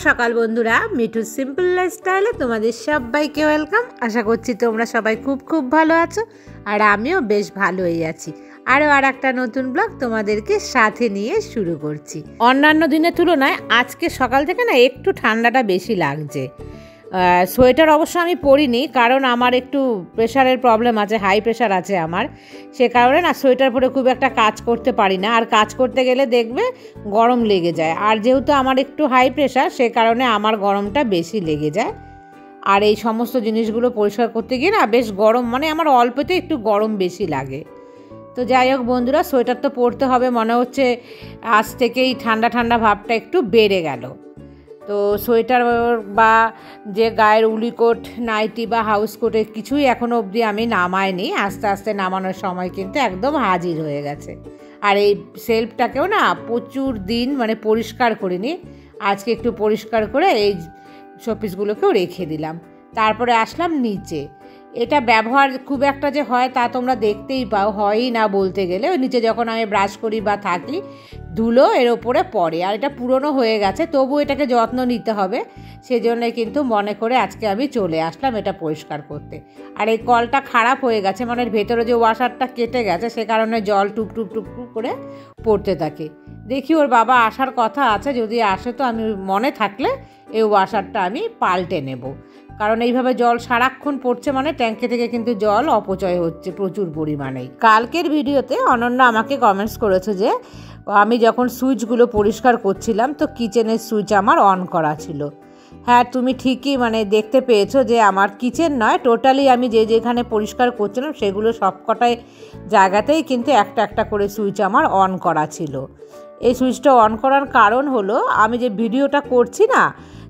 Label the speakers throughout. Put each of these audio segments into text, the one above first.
Speaker 1: সকাল বন্ধুরা, মিঠু সিম্পল লাইফস্টাইলে তোমাদের সবাইকে ওয়েলকাম। আশা করছি তোমরা সবাই খুব খুব ভালো আছো, আর আমিও বেশ ভালোই আছি। আর একটা নতুন ব্লগ তোমাদেরকে সাথে নিয়ে শুরু করছি। অন্যান্য দিনের তুলনায় আজকে সকাল থেকে না একটু ঠান্ডাটা বেশি লাগছে। সোয়েটার অবশ্য আমি পরিনি, কারণ আমার একটু প্রেশারের প্রবলেম আছে, হাই প্রেশার আছে আমার। সে কারণে না সোয়েটার পরে খুব একটা কাজ করতে পারি না, আর কাজ করতে গেলে দেখবে গরম লেগে যায়। আর যেহেতু আমার একটু হাই প্রেশার, সে কারণে আমার গরমটা বেশি লেগে যায়। আর এই সমস্ত জিনিসগুলো পরিষ্কার করতে গিয়ে না বেশ গরম, মানে আমার অল্পতে একটু গরম বেশি লাগে। তো যাই হোক বন্ধুরা, সোয়েটার তো পরতে হবে। মনে হচ্ছে আজ থেকেই ঠান্ডা ঠান্ডা ভাবটা একটু বেড়ে গেল। তো সোয়েটার বা যে গায়ের উলিকোট, নাইটি বা হাউস কোটে কিছুই এখনও অবধি আমি নামাইনি। আস্তে আস্তে নামানোর সময় কিন্তু একদম হাজির হয়ে গেছে। আর এই সেলফটাকেও না প্রচুর দিন মানে পরিষ্কার করিনি। আজকে একটু পরিষ্কার করে এই শোপিসগুলোকেও রেখে দিলাম। তারপরে আসলাম নিচে। এটা ব্যবহার খুব একটা যে হয় তা তোমরা দেখতেই পাও, হয়ই না বলতে গেলে। ওই নিচে যখন আমি ব্রাশ করি বা থাকি, ধুলো এর ওপরে পড়ে। আর এটা পুরনো হয়ে গেছে, তবু এটাকে যত্ন নিতে হবে। সেজন্য কিন্তু মনে করে আজকে আমি চলে আসলাম এটা পরিষ্কার করতে। আর এই কলটা খারাপ হয়ে গেছে, মানে ভেতরে যে ওয়াশারটা কেটে গেছে, সে কারণে জল টুপ টুপ টুপ টুপ করে পড়তে থাকে। দেখি ওর বাবা আসার কথা আছে, যদি আসে তো আমি মনে থাকলে এই ওয়াশারটা আমি পাল্টে নেব। কারণ এইভাবে জল সারাক্ষণ পড়ছে মানে ট্যাঙ্কি থেকে কিন্তু জল অপচয় হচ্ছে প্রচুর পরিমাণেই। কালকের ভিডিওতে অনন্যা আমাকে কমেন্টস করেছে যে আমি যখন সুইচগুলো পরিষ্কার করছিলাম তো কিচেনের সুইচ আমার অন করা ছিল। হ্যাঁ, তুমি ঠিকই মানে দেখতে পেয়েছো যে আমার কিচেন নয়, টোটালি আমি যেখানে পরিষ্কার করছিলাম সেগুলো সবকটাই জায়গাতেই কিন্তু একটা একটা করে সুইচ আমার অন করা ছিল। এই সুইচটা অন করার কারণ হলো, আমি যে ভিডিওটা করছি না,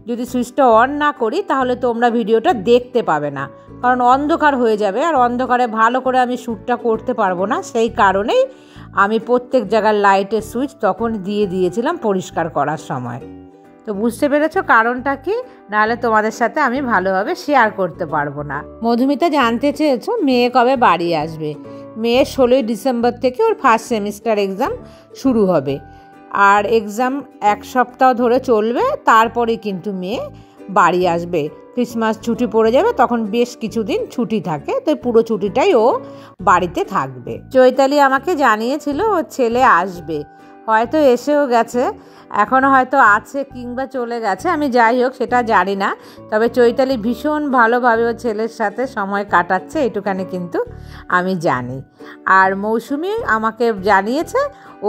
Speaker 1: যদি সুইচটা অন না করি তাহলে তোমরা ভিডিওটা দেখতে পাবে না, কারণ অন্ধকার হয়ে যাবে। আর অন্ধকারে ভালো করে আমি শ্যুটটা করতে পারবো না। সেই কারণেই আমি প্রত্যেক জায়গার লাইটের সুইচ তখন দিয়ে দিয়েছিলাম পরিষ্কার করার সময়। তো বুঝতে পেরেছো কারণটা কি? নাহলে তোমাদের সাথে আমি ভালোভাবে শেয়ার করতে পারবো না। মধুমিতা জানতে চেয়েছো মেয়ে কবে বাড়ি আসবে। মেয়ের 16ই ডিসেম্বর থেকে ওর ফার্স্ট সেমিস্টার এক্সাম শুরু হবে। আর এক্সাম এক সপ্তাহ ধরে চলবে, তারপরে কিন্তু মেয়ে বাড়ি আসবে। ক্রিসমাস ছুটি পড়ে যাবে, তখন বেশ কিছুদিন ছুটি থাকে, তো পুরো ছুটিটাই ও বাড়িতে থাকবে। চৈতালি আমাকে জানিয়েছিল ওর ছেলে আসবে, হয়তো এসেও গেছে, এখনও হয়তো আছে কিংবা চলে গেছে, আমি যাই হোক সেটা জানি না। তবে চৈতালি ভীষণ ভালোভাবে ওর ছেলের সাথে সময় কাটাচ্ছে, এটুখানি কিন্তু আমি জানি। আর মৌসুমি আমাকে জানিয়েছে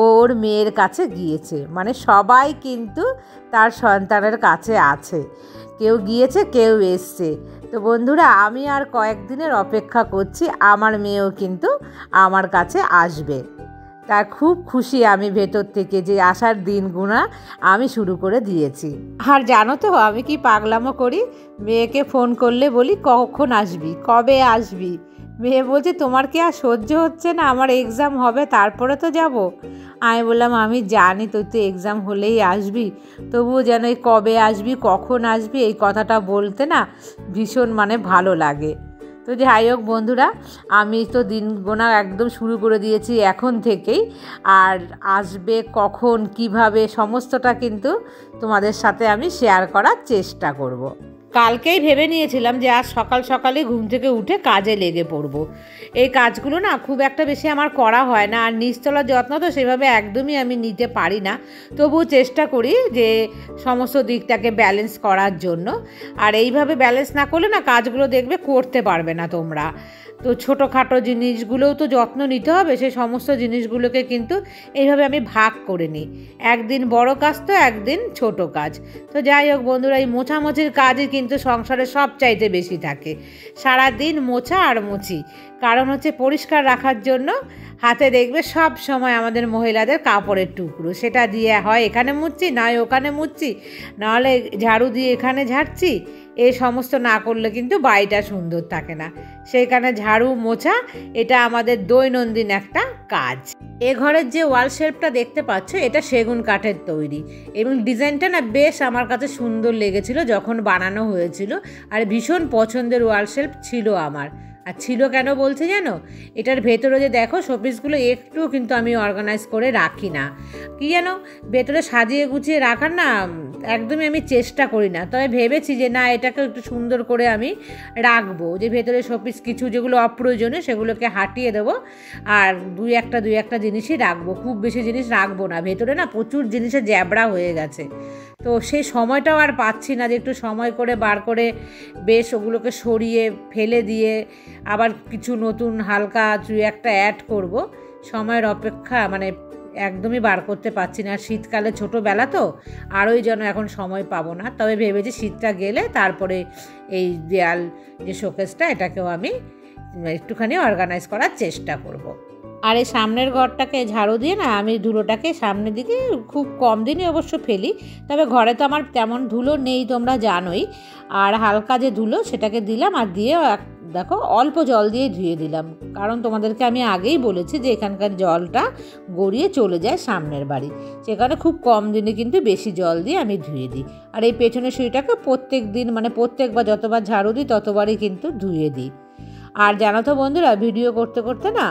Speaker 1: ওর মেয়ের কাছে গিয়েছে, মানে সবাই কিন্তু তার সন্তানের কাছে আছে, কেউ গিয়েছে কেউ এসছে। তো বন্ধুরা, আমি আর কয়েকদিনের অপেক্ষা করছি, আমার মেয়েও কিন্তু আমার কাছে আসবে। তা খুব খুশি আমি ভেতর থেকে যে আসার দিন গুনা আমি শুরু করে দিয়েছি। আর জানো তো আমি কি পাগলামো করি, মেয়েকে ফোন করলে বলি কখন আসবি, কবে আসবি। মেয়ে বলছে তোমার কি আর সহ্য হচ্ছে না, আমার এক্সাম হবে তারপরে তো যাব। আমি বললাম আমি জানি তুই তো এক্সাম হলেই আসবি, তবুও যেন এই কবে আসবি কখন আসবি এই কথাটা বলতে না ভীষণ মানে ভালো লাগে। তো যাই হোক বন্ধুরা, আমি তো দিন গোনা একদম শুরু করে দিয়েছি এখন থেকেই। আর আসবে কখন কিভাবে সমস্তটা কিন্তু তোমাদের সাথে আমি শেয়ার করার চেষ্টা করব। কালকেই ভেবে নিয়েছিলাম যে আজ সকাল সকালে ঘুম থেকে উঠে কাজে লেগে পড়ব। এই কাজগুলো না খুব একটা বেশি আমার করা হয় না, আর নিচতলার যত্ন তো সেভাবে একদমই আমি নিতে পারি না, তবুও চেষ্টা করি যে সমস্ত দিকটাকে ব্যালেন্স করার জন্য। আর এইভাবে ব্যালেন্স না করলে না কাজগুলো দেখবে করতে পারবে না তোমরা। তো ছোটোখাটো জিনিসগুলোও তো যত্ন নিতে হবে, সেই সমস্ত জিনিসগুলোকে কিন্তু এইভাবে আমি ভাগ করে নিই, একদিন বড় কাজ তো একদিন ছোট কাজ। তো যাই হোক বন্ধুরা, এই মোছামুছির কাজই কিন্তু সংসারে সব চাইতে বেশি থাকে। সারা দিন মোছা আর মুছি, কারণ হচ্ছে পরিষ্কার রাখার জন্য হাতে দেখবে সব সময় আমাদের মহিলাদের কাপড়ের টুকরো, সেটা দিয়ে হয় এখানে মুছছি, নয় ওখানে মুছছি, নাহলে ঝাড়ু দিয়ে এখানে ঝাড়ছি। এই সমস্ত না করলে কিন্তু বাড়িটা সুন্দর থাকে না। সেইখানে ঝাড়ু মোছা এটা আমাদের দৈনন্দিন একটা কাজ। এ ঘরের যে ওয়াল শেলফটা দেখতে পাচ্ছ, এটা সেগুন কাঠের তৈরি, এবং ডিজাইনটা না বেশ আমার কাছে সুন্দর লেগেছিল যখন বানানো হয়েছিল। আর ভীষণ পছন্দের ওয়াল শেলফ ছিল আমার। আর ছিল কেন বলছে জানো, এটার ভেতরে যে দেখো শোপিসগুলো একটুও কিন্তু আমি অর্গানাইজ করে রাখি না। কি যেন ভেতরে সাজিয়ে গুছিয়ে রাখার না একদমই আমি চেষ্টা করি না, তবে ভেবেছি যে না এটাকে একটু সুন্দর করে আমি রাখবো, যে ভেতরে শোপিস কিছু যেগুলো অপ্রয়োজনীয় সেগুলোকে হাটিয়ে দেবো, আর দুই একটা জিনিসই রাখবো, খুব বেশি জিনিস রাখবো না। ভেতরে না প্রচুর জিনিসের জ্যাবড়া হয়ে গেছে, তো সেই সময়টাও আর পাচ্ছি না যে একটু সময় করে বার করে বেশ ওগুলোকে সরিয়ে ফেলে দিয়ে আবার কিছু নতুন হালকা দুই একটা অ্যাড করব। সময়ের অপেক্ষা মানে একদমই বার করতে পারছি না। শীতকালে ছোটোবেলা তো আরোই যেন এখন সময় পাবো না। তবে ভেবেছি শীতটা গেলে তারপরে এই দেয়াল যে শোকেসটা এটাকেও আমি একটুখানি অর্গানাইজ করার চেষ্টা করব। আর এই সামনের ঘরটাকে ঝাড়ু দিয়ে না আমি ধুলোটাকে সামনের দিকে খুব কম দিনই অবশ্য ফেলি, তবে ঘরে তো আমার তেমন ধুলো নেই তোমরা জানোই। আর হালকা যে ধুলো সেটাকে দিলাম, আর দিয়ে দেখো অল্প জল দিয়ে ধুয়ে দিলাম, কারণ তোমাদেরকে আমি আগেই বলেছি যে এখানকার জলটা গড়িয়ে চলে যায় সামনের বাড়ি, সেখানে খুব কম দিনে কিন্তু বেশি জল দিয়ে আমি ধুয়ে দিই। আর এই পেছনের সিঁড়িটাকে প্রত্যেক দিন মানে প্রত্যেকবার যতবার ঝাড়ু দিই ততবারই কিন্তু ধুয়ে দিই। আর জানো তো বন্ধুরা, ভিডিও করতে করতে না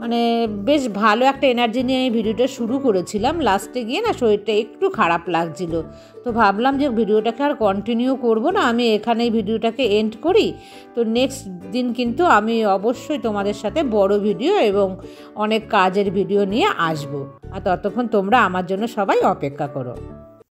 Speaker 1: মানে বেশ ভালো একটা এনার্জি নিয়ে আমি ভিডিওটা শুরু করেছিলাম, লাস্টে গিয়ে না শরীরটা একটু খারাপ লাগছিল, তো ভাবলাম যে ভিডিওটাকে আর কন্টিনিউ করব না, আমি এখানেই ভিডিওটাকে এন্ড করি। তো নেক্সট দিন কিন্তু আমি অবশ্যই তোমাদের সাথে বড় ভিডিও এবং অনেক কাজের ভিডিও নিয়ে আসবো, আর ততক্ষণ তোমরা আমার জন্য সবাই অপেক্ষা করো।